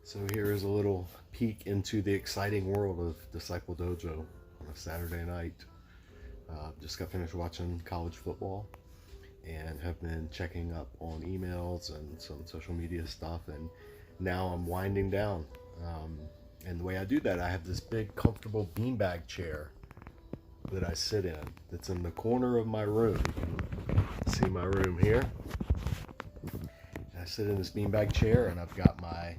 So here is a little peek into the exciting world of DiscipleDojo on a Saturday night. Just got finished watching college football and have been checking up on emails and some social media stuff, and now I'm winding down. And the way I do that, I have this big comfortable beanbag chair that I sit in that's in the corner of my room. See my room here? I sit in this beanbag chair and I've got my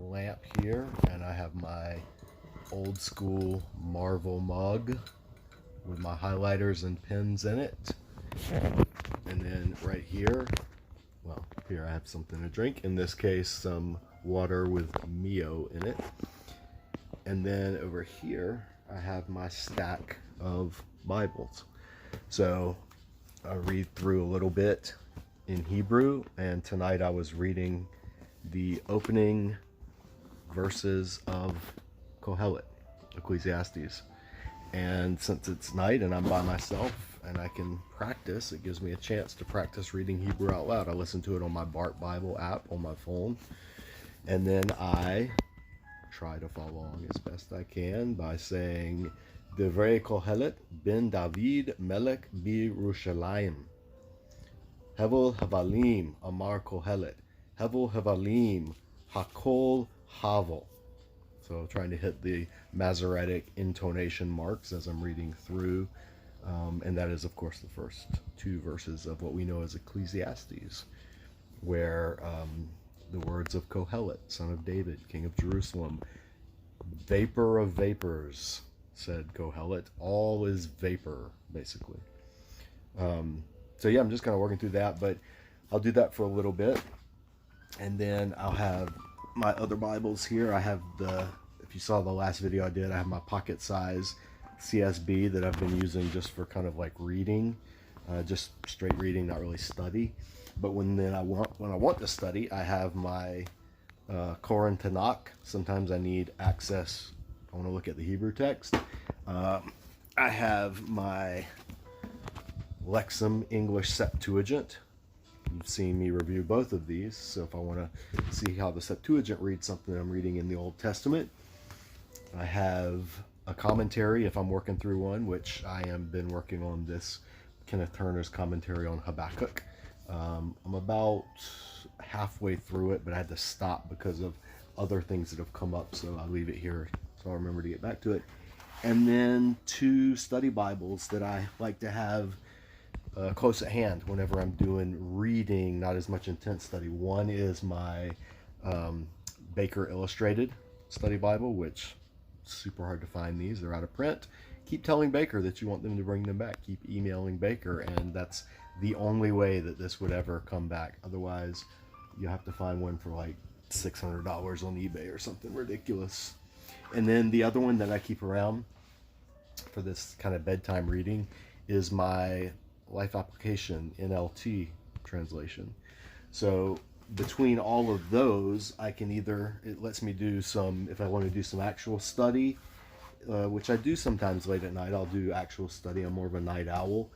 lamp here, and I have my old school Marvel mug with my highlighters and pens in it. And then right here, well, here I have something to drink. In this case, some water with Mio in it. And then over here, I have my stack of Bibles. So I read through a little bit in Hebrew, and tonight I was reading the opening verses of Kohelet, Ecclesiastes. And since it's night and I'm by myself and I can practice, it gives me a chance to practice reading Hebrew out loud. I listen to it on my Bart Bible app on my phone, and then I try to follow along as best I can by saying Devrei Kohelet ben David Melech Birushalayim. Hevel Havalim Amar Kohelet. Hevel Havalim Hakol Havel. So trying to hit the Masoretic intonation marks as I'm reading through. And that is, of course, the first two verses of what we know as Ecclesiastes, where the words of Kohelet, son of David, king of Jerusalem, vapor of vapors, said Kohelet. All is vapor, basically. So yeah, I'm just kind of working through that, but I'll do that for a little bit. And then I'll have my other Bibles here. I have if you saw the last video I did, I have my pocket size CSB that I've been using just for kind of like reading, just straight reading, not really study. But when I want to study, I have my Koran Tanakh. Sometimes I need access. I want to look at the Hebrew text. I have my Lexham English Septuagint. You've seen me review both of these, so if I want to see how the Septuagint reads something I'm reading in the Old Testament, I have a commentary if I'm working through one, which I have been working on this Kenneth Turner's commentary on Habakkuk. I'm about halfway through it, but I had to stop because of other things that have come up, so I'll leave it here so I'll remember to get back to it. And then two study Bibles that I like to have close at hand whenever I'm doing reading, not as much intense study. One is my Baker Illustrated Study Bible, which is super hard to find these. They're out of print. Keep telling Baker that you want them to bring them back. Keep emailing Baker, and that's the only way that this would ever come back. Otherwise, you have to find one for like $600 on eBay or something ridiculous. And then the other one that I keep around for this kind of bedtime reading is my Life Application NLT translation. So between all of those, I can it lets me do some, if I want to do some actual study, which I do sometimes late at night, I'll do actual study. I'm more of a night owl.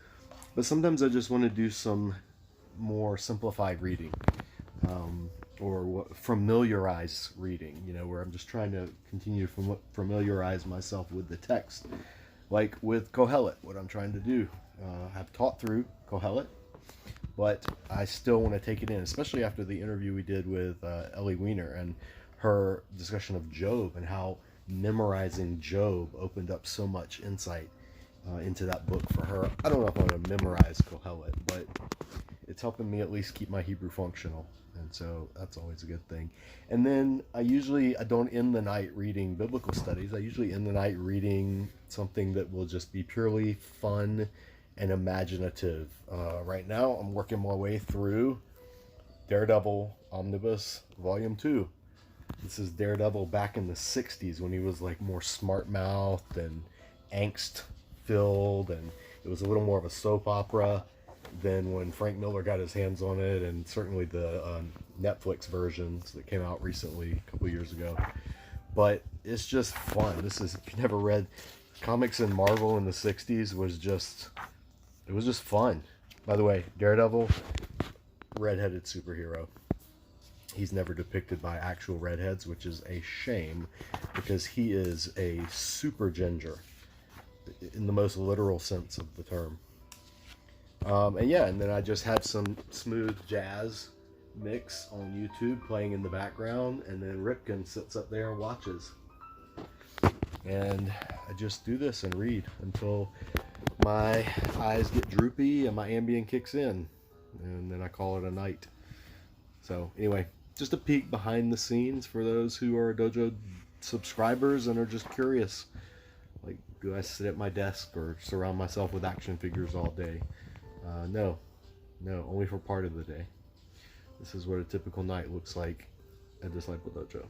But sometimes I just want to do some more simplified reading, or familiarize reading, where I'm just trying to continue to familiarize myself with the text. Like with Kohelet, what I'm trying to do. I've taught through Kohelet, but I still want to take it in, especially after the interview we did with Ellie Weiner and her discussion of Job and how memorizing Job opened up so much insight into that book for her. I don't know if I'm going to memorize Kohelet, but it's helping me at least keep my Hebrew functional, and so that's always a good thing. And then I don't end the night reading biblical studies. I usually end the night reading something that will just be purely fun and imaginative. Right now I'm working my way through Daredevil Omnibus Volume 2. This is Daredevil back in the 60s when he was like more smart-mouthed and angst-filled, and it was a little more of a soap opera than when Frank Miller got his hands on it, and certainly the Netflix versions that came out recently, a couple years ago. But it's just fun. If you never read comics in Marvel in the 60s, it was just fun. By the way, Daredevil, redheaded superhero. He's never depicted by actual redheads, which is a shame because he is a super ginger in the most literal sense of the term. And yeah, and then I just have some smooth jazz mix on YouTube playing in the background, and then Ripken sits up there and watches. And I just do this and read until my eyes get droopy and my Ambien kicks in, and then I call it a night. So anyway, just a peek behind the scenes for those who are Dojo subscribers and are just curious. Like, do I sit at my desk or surround myself with action figures all day? No, only for part of the day. This is what a typical night looks like at DiscipleDojo.